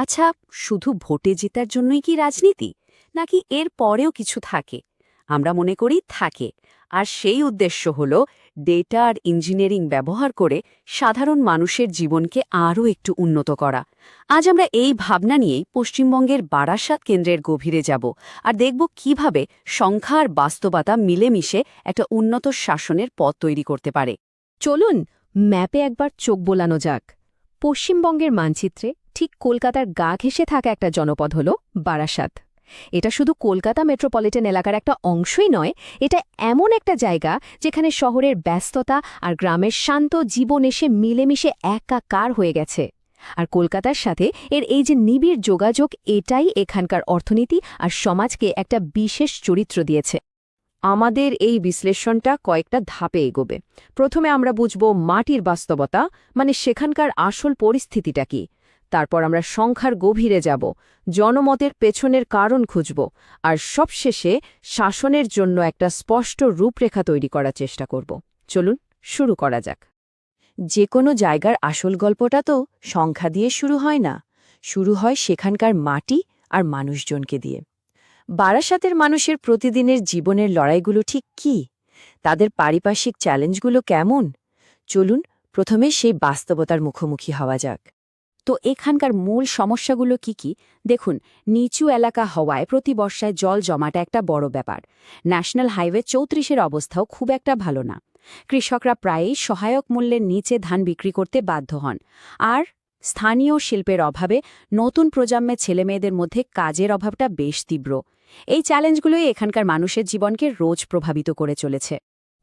আচ্ছা, শুধু ভোটে জেতার জন্যই কি রাজনীতি, নাকি এর পরেও কিছু থাকে? আমরা মনে করি থাকে। আর সেই উদ্দেশ্য হল ডেটা আর ইঞ্জিনিয়ারিং ব্যবহার করে সাধারণ মানুষের জীবনকে আরও একটু উন্নত করা। আজ আমরা এই ভাবনা নিয়েই পশ্চিমবঙ্গের বারাসাত কেন্দ্রের গভীরে যাব আর দেখব কিভাবে সংখ্যা আর বাস্তবতা মিলেমিশে একটা উন্নত শাসনের পথ তৈরি করতে পারে। চলুন ম্যাপে একবার চোখ বোলানো যাক। পশ্চিমবঙ্গের মানচিত্রে ঠিক কলকাতার গা ঘেঁষে থাকা একটা জনপদ হল বারাসাত। এটা শুধু কলকাতা মেট্রোপলিটন এলাকার একটা অংশই নয়, এটা এমন একটা জায়গা যেখানে শহরের ব্যস্ততা আর গ্রামের শান্ত জীবন এসে মিলেমিশে একাকার হয়ে গেছে। আর কলকাতার সাথে এর এই যে নিবিড় যোগাযোগ, এটাই এখানকার অর্থনীতি আর সমাজকে একটা বিশেষ চরিত্র দিয়েছে। আমাদের এই বিশ্লেষণটা কয়েকটা ধাপে এগোবে। প্রথমে আমরা বুঝব মাটির বাস্তবতা, মানে সেখানকার আসল পরিস্থিতিটা কি। তারপর আমরা সংখ্যার গভীরে যাব, জনমতের পেছনের কারণ খুঁজব, আর সবশেষে শাসনের জন্য একটা স্পষ্ট রূপরেখা তৈরি করার চেষ্টা করব। চলুন শুরু করা যাক। যে কোনো জায়গার আসল গল্পটা তো সংখ্যা দিয়ে শুরু হয় না, শুরু হয় সেখানকার মাটি আর মানুষজনকে দিয়ে। বারাসাতের মানুষের প্রতিদিনের জীবনের লড়াইগুলো ঠিক কি? তাদের পারিপার্শ্বিক চ্যালেঞ্জগুলো কেমন? চলুন প্রথমে সেই বাস্তবতার মুখোমুখি হওয়া যাক। তো এখানকার মূল সমস্যাগুলো কি কি? দেখুন, নিচু এলাকা হওয়ায় প্রতি বর্ষায় জল জমাটা একটা বড় ব্যাপার। ন্যাশনাল হাইওয়ে ৩৪-এর অবস্থাও খুব একটা ভালো না। কৃষকরা প্রায়ই সহায়ক মূল্যের নিচে ধান বিক্রি করতে বাধ্য হন। আর স্থানীয় শিল্পের অভাবে নতুন প্রজন্মের ছেলেমেয়েদের মধ্যে কাজের অভাবটা বেশ তীব্র। এই চ্যালেঞ্জগুলোই এখানকার মানুষের জীবনকে রোজ প্রভাবিত করে চলেছে।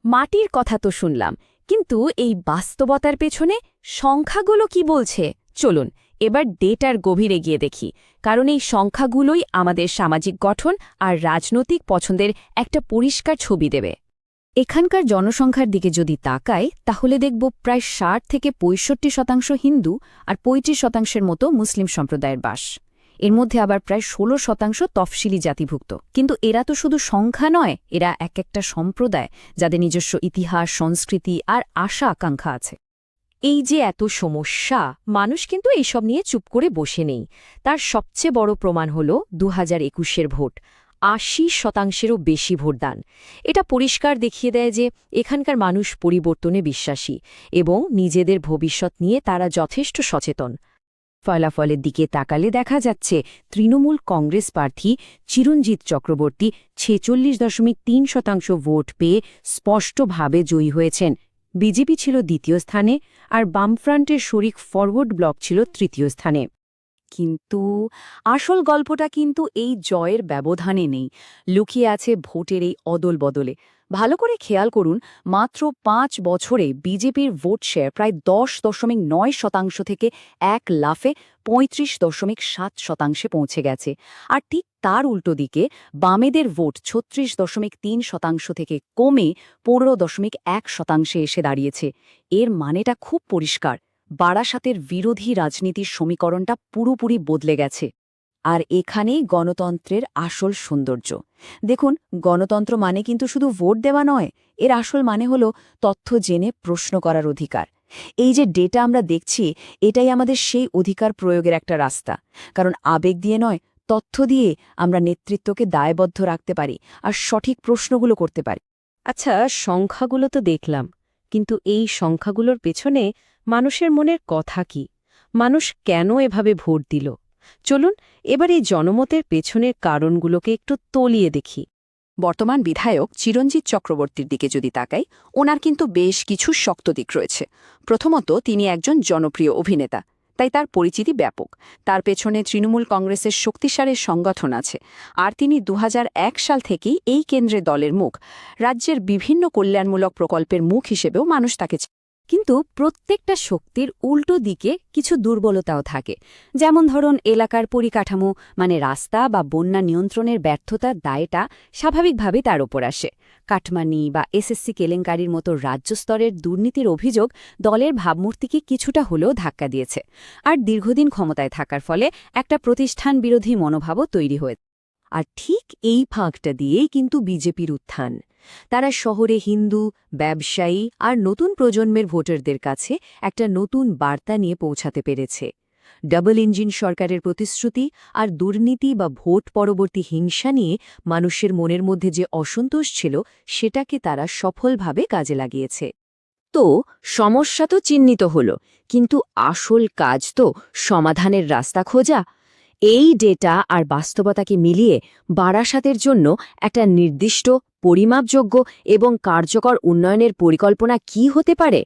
মাটির কথা তো শুনলাম, কিন্তু এই বাস্তবতার পেছনে সংখ্যাগুলো কি বলছে? চলুন এবার ডেটার গভীরে গিয়ে দেখি, কারণ এই সংখ্যাগুলোই আমাদের সামাজিক গঠন আর রাজনৈতিক পছন্দের একটা পরিষ্কার ছবি দেবে। এখানকার জনসংখ্যার দিকে যদি তাকাই, তাহলে দেখব প্রায় ৬০ থেকে ৬৫% হিন্দু আর ৩৫% মতো মুসলিম সম্প্রদায়ের বাস। এর মধ্যে আবার প্রায় ১৬% তফসিলি জাতিভুক্ত। কিন্তু এরা তো শুধু সংখ্যা নয়, এরা এক একটা সম্প্রদায় যাদের নিজস্ব ইতিহাস, সংস্কৃতি আর আশা আকাঙ্ক্ষা আছে। এই যে এত সমস্যা, মানুষ কিন্তু এইসব নিয়ে চুপ করে বসে নেই। তার সবচেয়ে বড় প্রমাণ হল ২০২১-এর ভোট। ৮০%-এরও বেশি ভোটদান। এটা পরিষ্কার দেখিয়ে দেয় যে এখানকার মানুষ পরিবর্তনে বিশ্বাসী এবং নিজেদের ভবিষ্যৎ নিয়ে তারা যথেষ্ট সচেতন। ফলাফলের দিকে তাকালে দেখা যাচ্ছে তৃণমূল কংগ্রেস প্রার্থী চিরঞ্জিত চক্রবর্তী ৪৬.৩% ভোট পেয়ে স্পষ্টভাবে জয়ী হয়েছেন। বিজেপি ছিল দ্বিতীয় স্থানে, আর বামফ্রন্টের শরিক ফরওয়ার্ড ব্লক ছিল তৃতীয় স্থানে। কিন্তু আসল গল্পটা কিন্তু এই জয়ের ব্যবধানে নেই, লুকিয়ে আছে ভোটের এই অদল বদলে। ভালো করে খেয়াল করুন, মাত্র ৫ বছরে বিজেপির ভোট শেয়ার প্রায় ১০.৯% থেকে এক লাফে ৩৫.৭% পৌঁছে গেছে। আর ঠিক তার উল্টো দিকে বামেদের ভোট ৩৬.৩% থেকে কমে ১৫.১% এসে দাঁড়িয়েছে। এর মানেটা খুব পরিষ্কার, বারাসাতের বিরোধী রাজনীতির সমীকরণটা পুরোপুরি বদলে গেছে। আর এখানেই গণতন্ত্রের আসল সৌন্দর্য। দেখুন, গণতন্ত্র মানে কিন্তু শুধু ভোট দেওয়া নয়, এর আসল মানে হল তথ্য জেনে প্রশ্ন করার অধিকার। এই যে ডেটা আমরা দেখছি, এটাই আমাদের সেই অধিকার প্রয়োগের একটা রাস্তা। কারণ আবেগ দিয়ে নয়, তথ্য দিয়ে আমরা নেতৃত্বকে দায়বদ্ধ রাখতে পারি আর সঠিক প্রশ্নগুলো করতে পারি। আচ্ছা, সংখ্যাগুলো তো দেখলাম, কিন্তু এই সংখ্যাগুলোর পেছনে মানুষের মনের কথা কি? মানুষ কেন এভাবে ভোট দিল? চলুন এবার এই জনমতের পেছনের কারণগুলোকে একটু তলিয়ে দেখি। বর্তমান বিধায়ক চিরঞ্জিত চক্রবর্তীর দিকে যদি তাকাই, ওনার কিন্তু বেশ কিছু শক্ত দিক রয়েছে। প্রথমত, তিনি একজন জনপ্রিয় অভিনেতা, তাই তার পরিচিতি ব্যাপক। তার পেছনে তৃণমূল কংগ্রেসের শক্তিশালী সংগঠন আছে। আর তিনি ২০০১ সাল থেকেই এই কেন্দ্রের দলের মুখ। রাজ্যের বিভিন্ন কল্যাণমূলক প্রকল্পের মুখ হিসেবেও মানুষ তাকে। কিন্তু প্রত্যেকটা শক্তির উল্টো দিকে কিছু দুর্বলতাও থাকে। যেমন ধরুন, এলাকার পরিকাঠামো, মানে রাস্তা বা বন্যা নিয়ন্ত্রণের ব্যর্থতার দায়টা স্বাভাবিকভাবে তার ওপর আসে। কাটমানি বা এসএসসি কেলেঙ্কারির মতো রাজ্য স্তরের দুর্নীতির অভিযোগ দলের ভাবমূর্তিকে কিছুটা হলেও ধাক্কা দিয়েছে। আর দীর্ঘদিন ক্ষমতায় থাকার ফলে একটা প্রতিষ্ঠান বিরোধী মনোভাবও তৈরি হয়েছে। আর ঠিক এই ফাঁকটা দিয়েই কিন্তু বিজেপির উত্থান। তারা শহরে হিন্দু, ব্যবসায়ী আর নতুন প্রজন্মের ভোটারদের কাছে একটা নতুন বার্তা নিয়ে পৌঁছাতে পেরেছে। ডাবল ইঞ্জিন সরকারের প্রতিশ্রুতি আর দুর্নীতি বা ভোট পরবর্তী হিংসা নিয়ে মানুষের মনের মধ্যে যে অসন্তোষ ছিল সেটাকে তারা সফলভাবে কাজে লাগিয়েছে। তো সমস্যা তো চিহ্নিত হল, কিন্তু আসল কাজ তো সমাধানের রাস্তা খোঁজা। এই ডেটা আর বাস্তবতাকে মিলিয়ে বারাসাতের জন্য একটা নির্দিষ্ট, পরিমাপযোগ্য এবং কার্যকর উন্নয়নের পরিকল্পনা কি হতে পারে?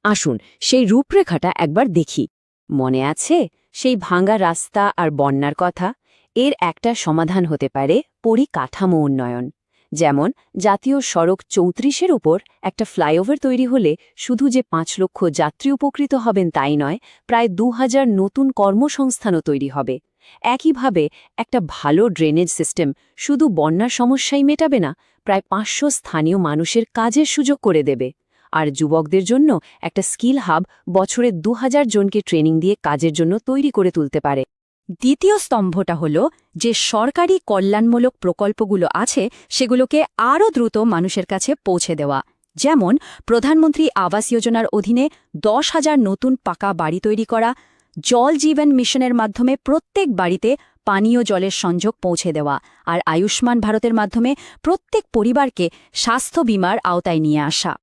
আসুন সেই রূপরেখাটা একবার দেখি। মনে আছে সেই ভাঙা রাস্তা আর বন্যার কথা? এর একটা সমাধান হতে পারে পরিকাঠামো উন্নয়ন। যেমন জাতীয় সড়ক ৩৪-এর উপর একটা ফ্লাইওভার তৈরি হলে শুধু যে ৫ লক্ষ যাত্রী উপকৃত হবেন তাই নয়, প্রায় ২,০০০ নতুন কর্মসংস্থানও তৈরি হবে। একইভাবে একটা ভালো ড্রেনেজ সিস্টেম শুধু বন্যার সমস্যাই মেটাবে না, প্রায় ৫০০ স্থানীয় মানুষের কাজের সুযোগ করে দেবে। আর যুবকদের জন্য একটা স্কিল হাব বছরে ২,০০০ জনকে ট্রেনিং দিয়ে কাজের জন্য তৈরি করে তুলতে পারে। দ্বিতীয় স্তম্ভটা হল যে সরকারি কল্যাণমূলক প্রকল্পগুলো আছে সেগুলোকে আরও দ্রুত মানুষের কাছে পৌঁছে দেওয়া। যেমন প্রধানমন্ত্রী আবাস যোজনার অধীনে ১০,০০০ নতুন পাকা বাড়ি তৈরি করা, জল জীবন মিশনের মাধ্যমে প্রত্যেক বাড়িতে পানীয় জলের সংযোগ পৌঁছে দেওয়া, আর আয়ুষ্মান ভারতের মাধ্যমে প্রত্যেক পরিবারকে স্বাস্থ্য বীমার আওতায় নিয়ে আসা।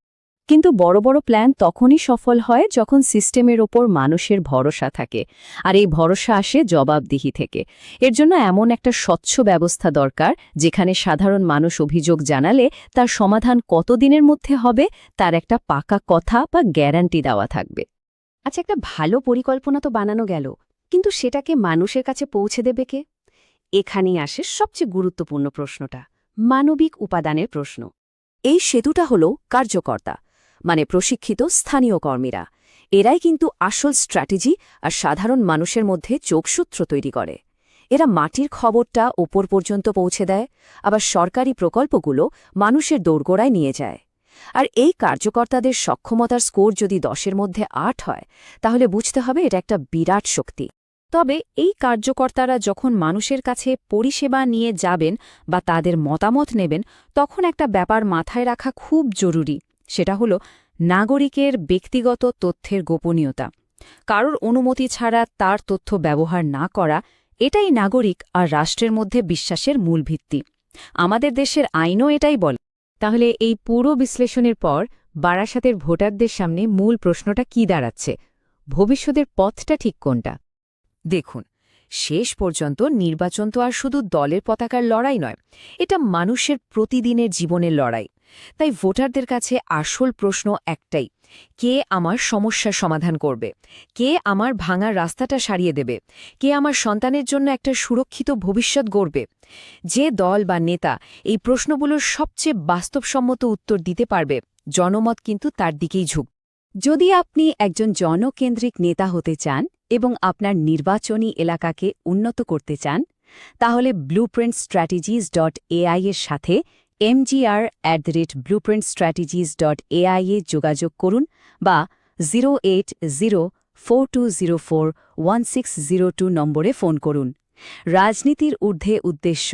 কিন্তু বড় বড় প্ল্যান তখনই সফল হয় যখন সিস্টেমের ওপর মানুষের ভরসা থাকে, আর এই ভরসা আসে জবাবদিহি থেকে। এর জন্য এমন একটা স্বচ্ছ ব্যবস্থা দরকার যেখানে সাধারণ মানুষ অভিযোগ জানালে তার সমাধান কতদিনের মধ্যে হবে তার একটা পাকা কথা বা গ্যারান্টি দেওয়া থাকবে। আচ্ছা, একটা ভালো পরিকল্পনা তো বানানো গেল, কিন্তু সেটাকে মানুষের কাছে পৌঁছে দেবে কে? এখানেই আসে সবচেয়ে গুরুত্বপূর্ণ প্রশ্নটা, মানবিক উপাদানের প্রশ্ন। এই সেতুটা হল কার্যকর্তা, মানে প্রশিক্ষিত স্থানীয় কর্মীরা। এরাই কিন্তু আসল স্ট্র্যাটেজি আর সাধারণ মানুষের মধ্যে যোগসূত্র তৈরি করে। এরা মাটির খবরটা ওপর পর্যন্ত পৌঁছে দেয়, আবার সরকারি প্রকল্পগুলো মানুষের দোরগোড়ায় নিয়ে যায়। আর এই কার্যকর্তাদের সক্ষমতার স্কোর যদি ১০-এর মধ্যে ৮ হয়, তাহলে বুঝতে হবে এটা একটা বিরাট শক্তি। তবে এই কার্যকর্তারা যখন মানুষের কাছে পরিষেবা নিয়ে যাবেন বা তাদের মতামত নেবেন, তখন একটা ব্যাপার মাথায় রাখা খুব জরুরি। সেটা হলো নাগরিকের ব্যক্তিগত তথ্যের গোপনীয়তা। কারোর অনুমতি ছাড়া তার তথ্য ব্যবহার না করা, এটাই নাগরিক আর রাষ্ট্রের মধ্যে বিশ্বাসের মূল ভিত্তি। আমাদের দেশের আইনও এটাই বলে। তাহলে এই পুরো বিশ্লেষণের পর বারাসাতের ভোটারদের সামনে মূল প্রশ্নটা কি দাঁড়াচ্ছে? ভবিষ্যতের পথটা ঠিক কোনটা? দেখুন, শেষ পর্যন্ত নির্বাচন তো আর শুধু দলের পতাকার লড়াই নয়, এটা মানুষের প্রতিদিনের জীবনের লড়াই। তাই ভোটারদের কাছে আসল প্রশ্ন একটাই: কে আমার সমস্যার সমাধান করবে? কে আমার ভাঙা রাস্তাটা সারিয়ে দেবে? কে আমার সন্তানের জন্য একটা সুরক্ষিত ভবিষ্যৎ গড়বে? যে দল বা নেতা এই প্রশ্নগুলোর সবচেয়ে বাস্তবসম্মত উত্তর দিতে পারবে, জনমত কিন্তু তার দিকেই ঝুঁক। যদি আপনি একজন জনকেন্দ্রিক নেতা হতে চান এবং আপনার নির্বাচনী এলাকাকে উন্নত করতে চান, তাহলে blueprintstrategies.ai এর সাথে mgr@blueprintstrategies.ai এ যোগাযোগ করুন বা 08042041602 নম্বরে ফোন করুন। রাজনীতির ঊর্ধ্বে উদ্দেশ্য।